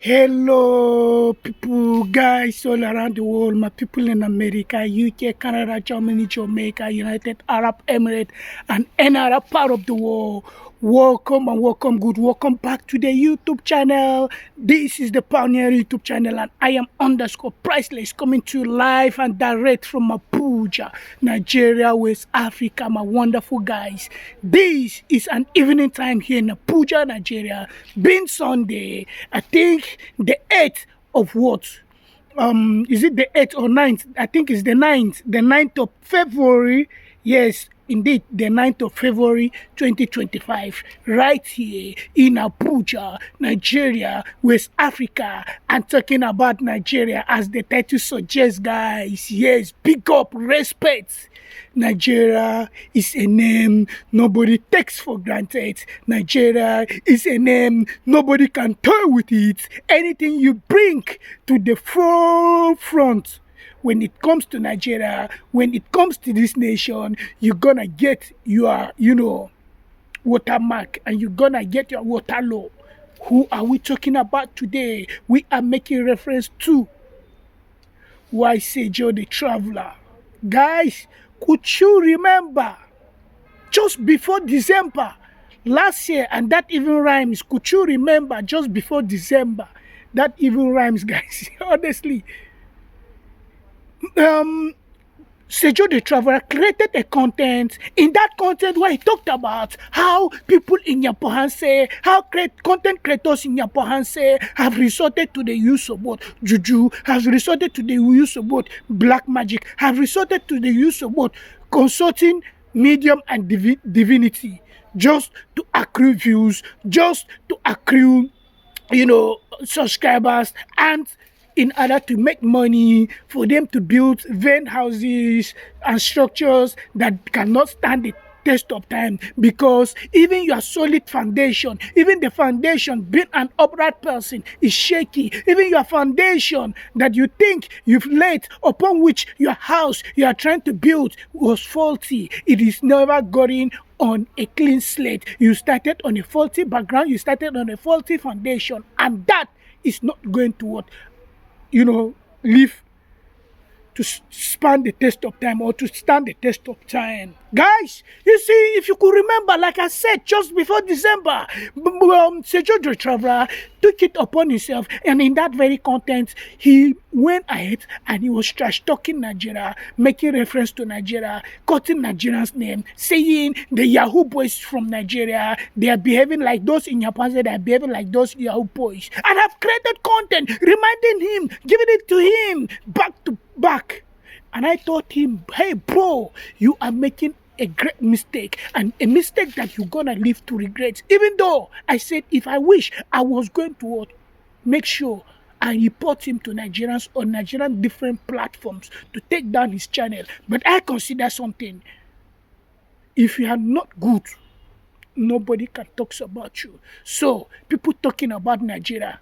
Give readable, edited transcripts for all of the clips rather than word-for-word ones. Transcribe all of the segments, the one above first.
Hello, people, guys all around the world, my people in America, UK, Canada, Germany, Jamaica, United Arab Emirates, and any other part of the world. Welcome and welcome, welcome back to the YouTube channel. This is the Pioneer YouTube channel, and I am underscore priceless coming to you live and direct from Abuja, Nigeria, West Africa, my wonderful guys. This is an evening time here in Abuja, Nigeria, being Sunday. I think the 8th of what? Is it the 8th or 9th? I think it's the ninth of February. Yes, indeed, the 9th of February 2025, right here in Abuja, Nigeria, West Africa. I'm talking about Nigeria as the title suggests, guys. Yes, big up, respect. Nigeria is a name nobody takes for granted. Nigeria is a name nobody can toy with it. Anything you bring to the forefront when it comes to Nigeria, when it comes to this nation, you're gonna get your, watermark, and you're gonna get your water law. Who are we talking about today? We are making reference to why Sejo the Traveler. Guys, could you remember just before December last year, and that even rhymes? Could you remember just before December? That even rhymes, guys. Honestly, Sejo the Traveler created a content. In that content, where he talked about how people in Nyapohanse, how content creators in Nyapohanse have resorted to the use of what juju, has resorted to the use of what black magic, have resorted to the use of what consulting medium and divinity, just to accrue views, just to accrue, subscribers, and in order to make money, for them to build vain houses and structures that cannot stand the test of time, because even your solid foundation, even the foundation being an upright person is shaky. Even your foundation that you think you've laid, upon which your house you are trying to build, was faulty. It is never going on a clean slate. You started on a faulty background, you started on a faulty foundation, and that is not going to what live to span the test of time, or to stand the test of time. Guys, you see, if you could remember, like I said, just before December, Sejo the Traveler took it upon himself, and in that very content, he went ahead and he was trash talking Nigeria, making reference to Nigeria, cutting Nigerians' name, saying the Yahoo boys from Nigeria, they are behaving like those in Japan, they are behaving like those Yahoo boys, and have created content reminding him, giving it to him back to back. And I told him, hey bro, you are making a great mistake, and a mistake that you're gonna live to regret. Even though I said, if I wish, I was going to make sure I report him to Nigerians on Nigerian different platforms to take down his channel. But I consider something. If you are not good, nobody can talk about you. So people talking about Nigeria,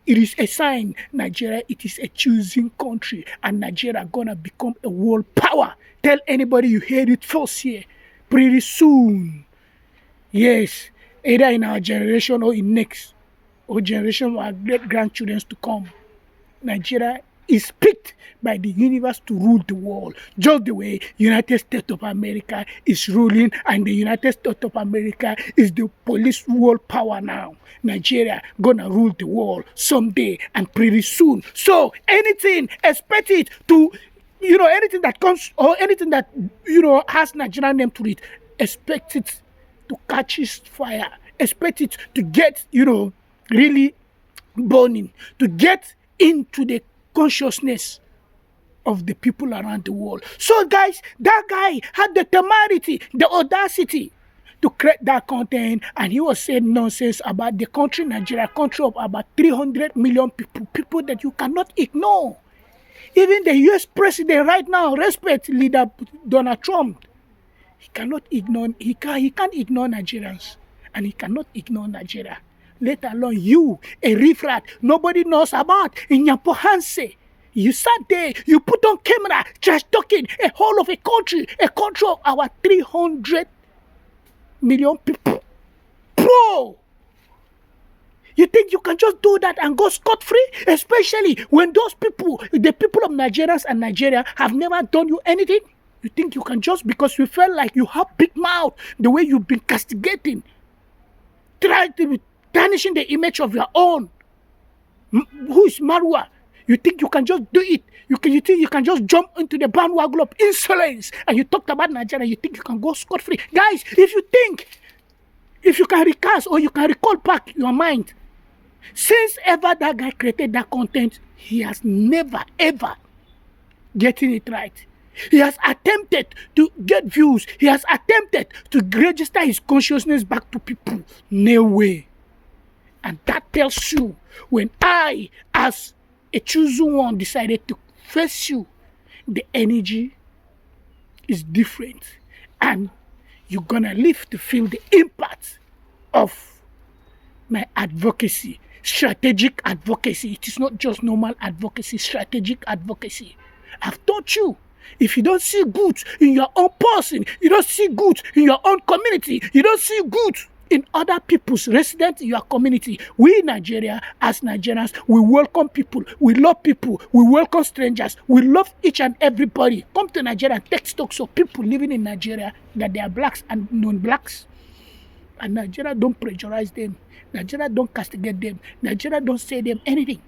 it is a sign Nigeria, it is a choosing country, and Nigeria gonna become a world power. Tell anybody you heard it first here. Pretty soon. Yes, either in our generation or in next, or generation of our great grandchildren to come, Nigeria is picked by the universe to rule the world, just the way United States of America is ruling, and the United States of America is the police world power now. Nigeria gonna rule the world someday, and pretty soon. So anything, expect it to, anything that comes, or anything that has Nigerian name to it, expect it to catch its fire. Expect it to get, really burning, to get into the consciousness of the people around the world. So guys, that guy had the temerity, the audacity to create that content, and he was saying nonsense about the country Nigeria, country of about 300 million people that you cannot ignore. Even the US president right now, respect leader Donald Trump, he can't ignore Nigerians, and he cannot ignore Nigeria. Let alone you, a riffraff nobody knows about in Nyapohanse. You sat there, you put on camera, trash talking a whole of a country of our 300 million people. Bro, You think you can just do that and go scot-free? Especially when those people, the people of Nigerians and Nigeria, have never done you anything? You think you can just, because you felt like you have big mouth, the way you've been castigating, try to be tarnishing the image of your own. Who is Marwa? You think you can just do it? You think you can just jump into the bandwagon of insolence? And you talked about Nigeria, you think you can go scot-free? Guys, if you can recast or you can recall back your mind, since ever that guy created that content, he has never ever getting it right. He has attempted to get views. He has attempted to register his consciousness back to people. No way. And that tells you, when I, as a chosen one, decided to face you, the energy is different. And you're gonna live to feel the impact of my advocacy. Strategic advocacy. It is not just normal advocacy, strategic advocacy. I've taught you, if you don't see good in your own person, you don't see good in your own community, you don't see good in other people's residents in your community. We in Nigeria, as Nigerians, we welcome people, we love people, we welcome strangers, we love each and everybody. Come to Nigeria and take stock of people living in Nigeria, that they are blacks and non-blacks. And Nigeria don't pressurize them. Nigeria don't castigate them. Nigeria don't say them anything.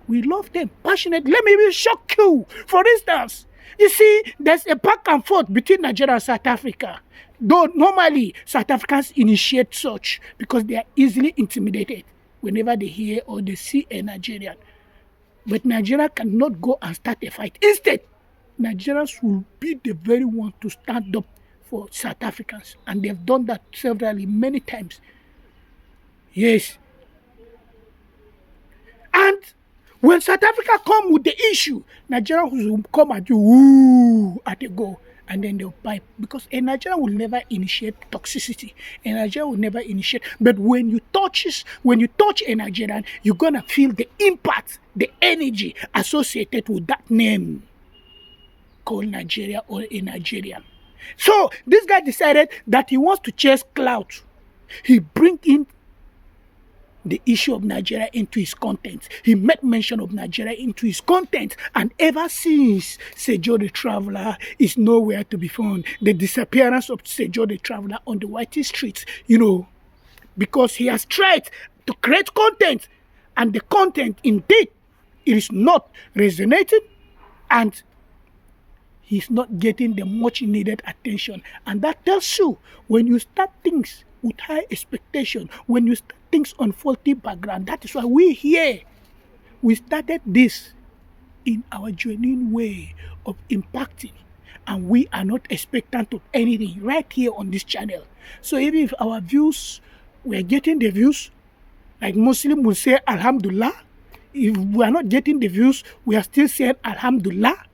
We love them passionately. Let me even shock you. For instance, you see, there's a back and forth between Nigeria and South Africa. Though normally South Africans initiate such because they are easily intimidated whenever they hear or they see a Nigerian. But Nigeria cannot go and start a fight. Instead, Nigerians will be the very one to stand up for South Africans. And they've done that severally, many times. Yes. And when South Africa come with the issue, Nigerians will come at you, ooh, at a go. And then they'll pipe. Because a Nigerian will never initiate toxicity. A Nigerian will never initiate. But when you touch a Nigerian, you're going to feel the impact, the energy associated with that name called Nigeria or a Nigerian. So this guy decided that he wants to chase clout. He bring in the issue of Nigeria into his content. He made mention of Nigeria into his content. And ever since, Sejo the Traveler is nowhere to be found. The disappearance of Sejo the Traveler on the Whitey streets, because he has tried to create content. And the content, indeed, it is not resonating. And he's not getting the much needed attention. And that tells you, when you start things with high expectation, when you start things on faulty background, that is why we started this in our genuine way of impacting, and we are not expectant of anything right here on this channel. So even if our views, we are getting the views, like Muslim will say Alhamdulillah. If we are not getting the views, we are still saying Alhamdulillah,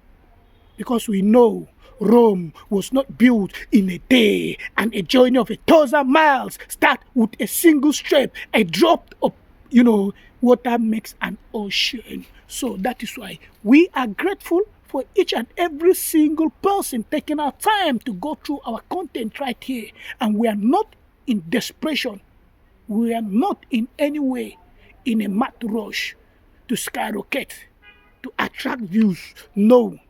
because we know Rome was not built in a day, and a journey of 1,000 miles start with a single step. A drop of, water makes an ocean. So that is why we are grateful for each and every single person taking our time to go through our content right here. And we are not in desperation. We are not in any way in a mad rush to skyrocket, to attract views. No.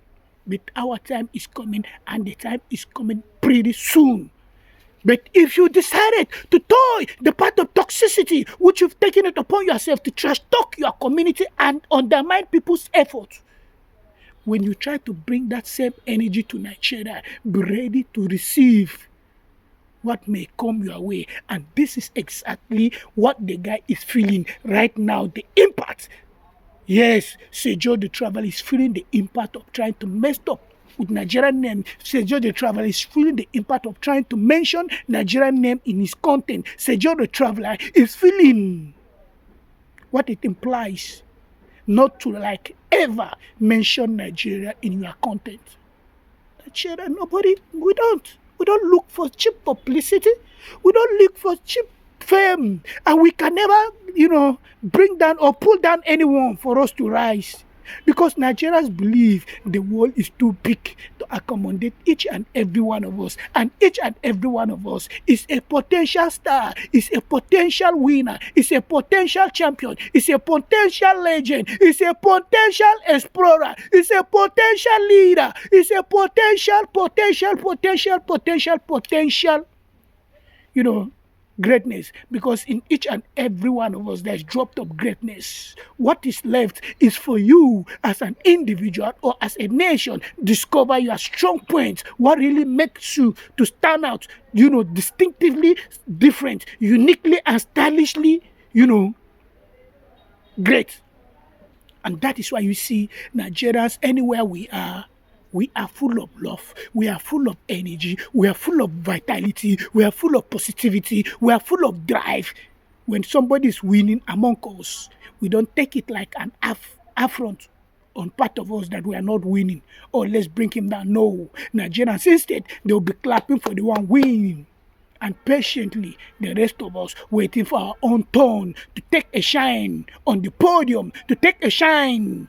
But our time is coming, and the time is coming pretty soon. But if you decided to toy the part of toxicity, which you've taken it upon yourself to trash talk your community and undermine people's efforts, when you try to bring that same energy to Nigeria, be ready to receive what may come your way. And this is exactly what the guy is feeling right now, the impact. Yes, Sejo the Traveler is feeling the impact of trying to mess up with Nigerian name. Sejo the Traveler is feeling the impact of trying to mention Nigerian name in his content. Sejo the Traveler is feeling what it implies not to ever mention Nigeria in your content. Nigeria, we don't look for cheap publicity. We don't look for cheap fame, and we can never, bring down or pull down anyone for us to rise. Because Nigerians believe the world is too big to accommodate each and every one of us. And each and every one of us is a potential star, is a potential winner, is a potential champion, is a potential legend, is a potential explorer, is a potential leader, is a potential, you know, greatness, because in each and every one of us there's dropped up greatness. What is left is for you as an individual or as a nation discover your strong points, what really makes you to stand out, distinctively different, uniquely and stylishly, great. And that is why you see Nigerians anywhere we are full of love, we are full of energy, we are full of vitality, we are full of positivity, we are full of drive. When somebody is winning among us, we don't take it like an affront on part of us that we are not winning. Or let's bring him down. No. Nigerians instead, they'll be clapping for the one winning. And patiently, the rest of us waiting for our own turn to take a shine on the podium, to take a shine,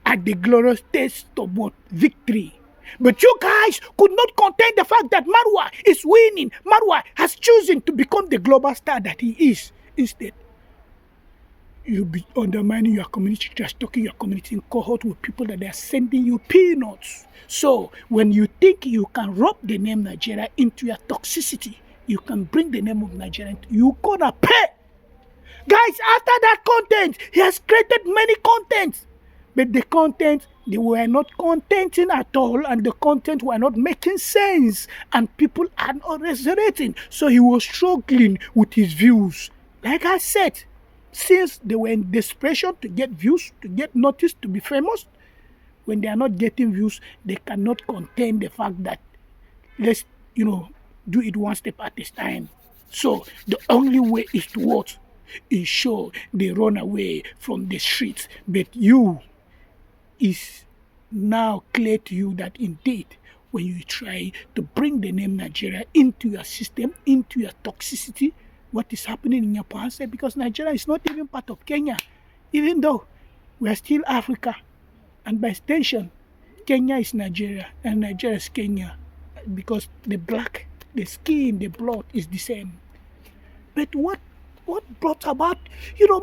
at the glorious taste of what? Victory. But you guys could not contain the fact that Marwa is winning. Marwa has chosen to become the global star that he is. Instead, you'll be undermining your community, just talking your community in cohort with people that are sending you peanuts. So when you think you can rub the name Nigeria into your toxicity, you can bring the name of Nigeria, you're gonna pay. Guys, after that content, he has created many contents. But the content, they were not contenting at all, and the content were not making sense, and people are not resonating. So he was struggling with his views. Like I said, since they were in desperation to get views, to get noticed, to be famous, when they are not getting views, they cannot contain the fact that let's, do it one step at a time. So the only way is to what? Ensure they run away from the streets. But you is now clear to you that indeed, when you try to bring the name Nigeria into your system, into your toxicity, what is happening in your past? Because Nigeria is not even part of Kenya, even though we are still Africa. And by extension, Kenya is Nigeria and Nigeria is Kenya, because the black, the skin, the blood is the same. But what brought about,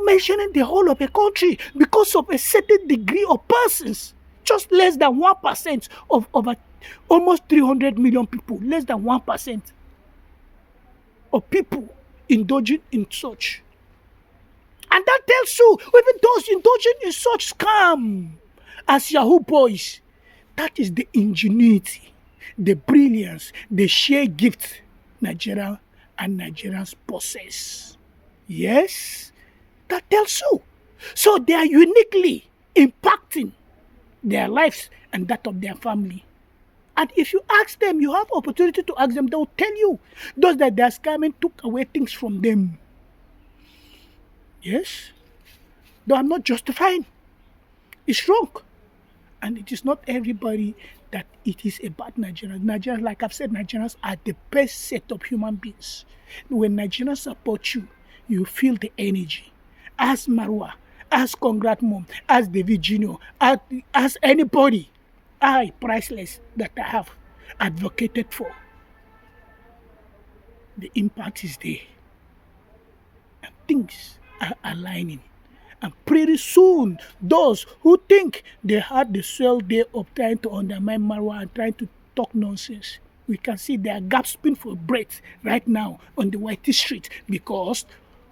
mentioning the whole of a country because of a certain degree of persons, just less than 1% of over almost 300 million people, less than 1% of people indulging in such. And that tells you, even those indulging in such scam as Yahoo boys, that is the ingenuity, the brilliance, the sheer gift Nigeria and Nigerians possess. Yes, that tells you. So they are uniquely impacting their lives and that of their family. And if you ask them, you have opportunity to ask them, they will tell you those that they are scamming took away things from them. Yes, though I'm not justifying. It's wrong. And it is not everybody that it is a bad Nigerian. Nigerians, like I've said, Nigerians are the best set of human beings. When Nigerians support you, you feel the energy. As Marwa, as Congrats Mom, as David Jr., as anybody, priceless, that I have advocated for. The impact is there. And things are aligning. And pretty soon, those who think they had the swell day of trying to undermine Marwa and trying to talk nonsense, we can see they are gasping for breath right now on the Whitey Street, because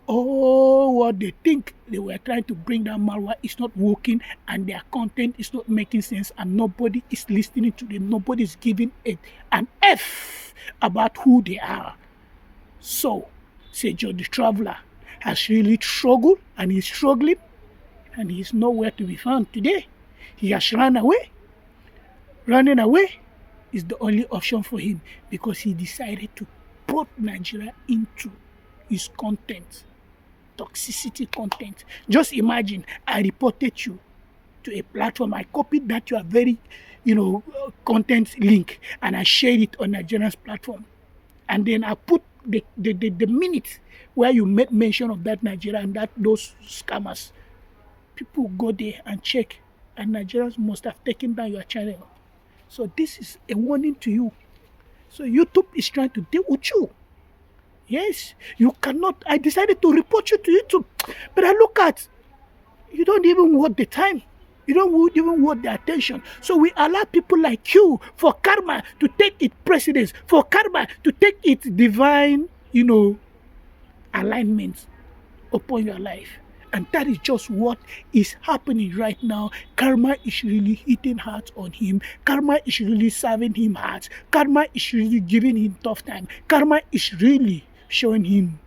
what they think they were trying to bring down Marwa is not working, and their content is not making sense, and nobody is listening to them. Nobody is giving an F about who they are. So, Sejo the Traveler has really struggled, and he's struggling, and he's nowhere to be found today. He has run away. Running away is the only option for him, because he decided to put Nigeria into his content, toxicity content. Just imagine, I reported you to a platform, I copied that your very, content link, and I shared it on Nigerian's platform. And then I put the minute where you made mention of that Nigeria and that those scammers People go there and check, and Nigerians must have taken down your channel. So this is a warning to you. So YouTube is trying to deal with you. Yes, you cannot. I decided to report you to YouTube, but I look at you don't even want the time. You don't even want the attention. So we allow people like you for karma to take its precedence, for karma to take its divine, alignment upon your life. And that is just what is happening right now. Karma is really hitting hard on him. Karma is really serving him hard. Karma is really giving him tough time. Karma is really showing him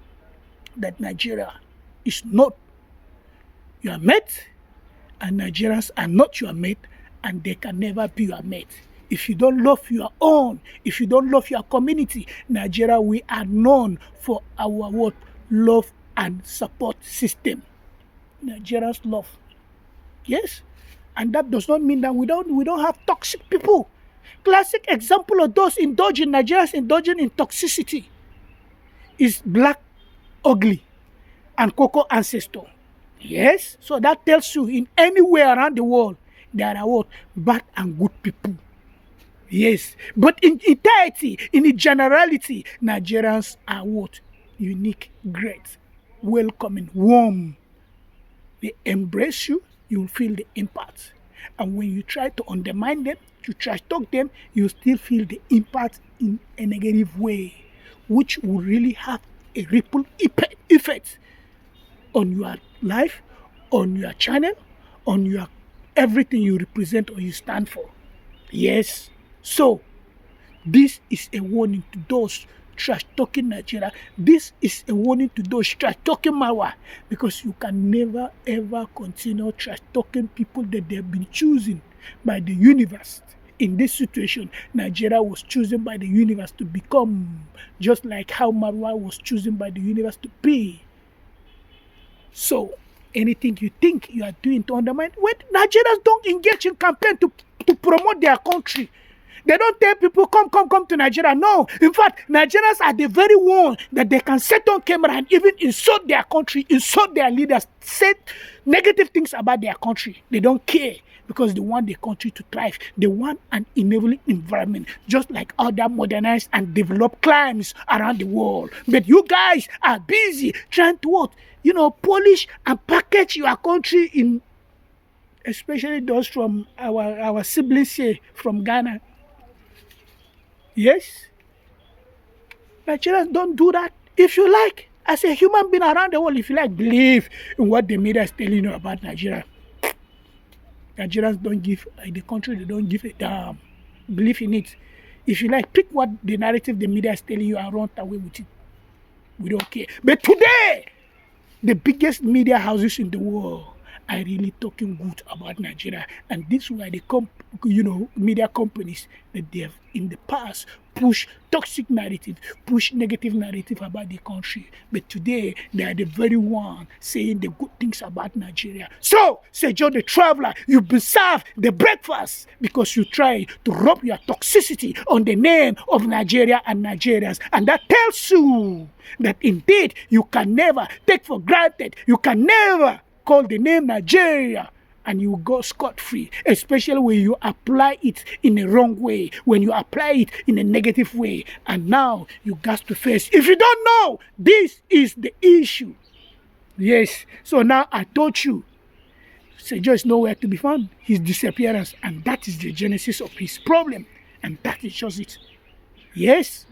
that Nigeria is not your mate, and Nigerians are not your mate, and they can never be your mate. If you don't love your own, if you don't love your community, Nigeria, we are known for our what? Love and support system. Nigerians love. Yes. And that does not mean that we don't have toxic people. Classic example of those Nigerians indulging in toxicity is Black Ugly and Coco Ancestor. Yes. So that tells you in anywhere around the world there are what? Bad and good people. Yes. But in entirety, in its generality, Nigerians are what? Unique, great, welcoming, warm. They embrace you, you'll feel the impact. And when you try to undermine them, to trash talk them, you still feel the impact in a negative way, which will really have a ripple effect on your life, on your channel, on your everything you represent or you stand for. Yes. So, this is a warning to those trash talking Nigeria. This is a warning to those trash talking Marwa, because you can never ever continue trash talking people that they have been chosen by the universe. In this situation, Nigeria was chosen by the universe to become, just like how Marwa was chosen by the universe to be. So, anything you think you are doing to undermine, when Nigerians don't engage in campaign to promote their country. They don't tell people, come to Nigeria. No. In fact, Nigerians are the very one that they can sit on camera and even insult their country, insult their leaders, say negative things about their country. They don't care, because they want the country to thrive. They want an enabling environment, just like other modernized and developed climes around the world. But you guys are busy trying to what? Polish and package your country in, especially those from our siblings here from Ghana. Yes. Nigerians don't do that. If you like, as a human being around the world, if you like, believe in what the media is telling you about Nigeria. Nigerians don't give, the country, they don't give a damn. Believe in it. If you like, pick what the narrative the media is telling you and run away with it. We don't care. But today, the biggest media houses in the world are really talking good about Nigeria. And this is why the media companies that they have in the past push toxic narrative, push negative narrative about the country. But today, they are the very one saying the good things about Nigeria. So, Sejo the Traveler, you've been served the breakfast because you try to rub your toxicity on the name of Nigeria and Nigerians. And that tells you that indeed you can never take for granted, you can never call the name Nigeria and you go scot-free, especially when you apply it in a wrong way, when you apply it in a negative way. And now you got to face. If you don't know, this is the issue. Yes. So now I told you, Sejo is nowhere to be found. His disappearance, and that is the genesis of his problem. And that is just it. Yes.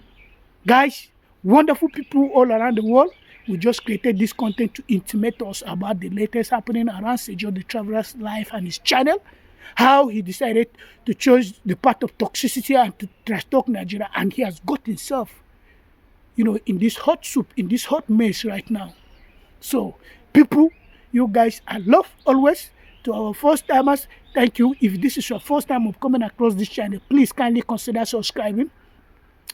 Guys, wonderful people all around the world. We just created this content to intimate us about the latest happening around Sejo the Traveler's life and his channel, how he decided to choose the path of toxicity and to trash talk Nigeria, and he has got himself, in this hot soup, in this hot mess right now. So, people, you guys, I love always. To our first timers, thank you. If this is your first time of coming across this channel, please kindly consider subscribing.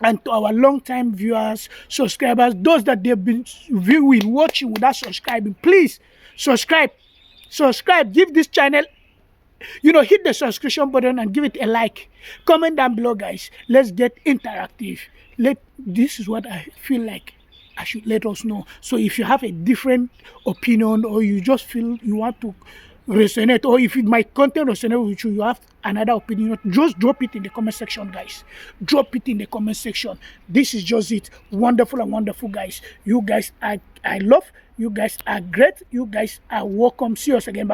And to our long-time viewers, subscribers, those that they've been viewing, watching without subscribing, please subscribe. Subscribe. Give this channel, hit the subscription button and give it a like. Comment down below, guys. Let's get interactive. This is what I feel like I should let us know. So if you have a different opinion or you just feel you want to resonate, or if my content resonate with you, you have another opinion, just drop it in the comment section, guys. Drop it in the comment section. This is just it. Wonderful and wonderful, guys. You guys are, I love. You guys are great. You guys are welcome. See us again. Bye.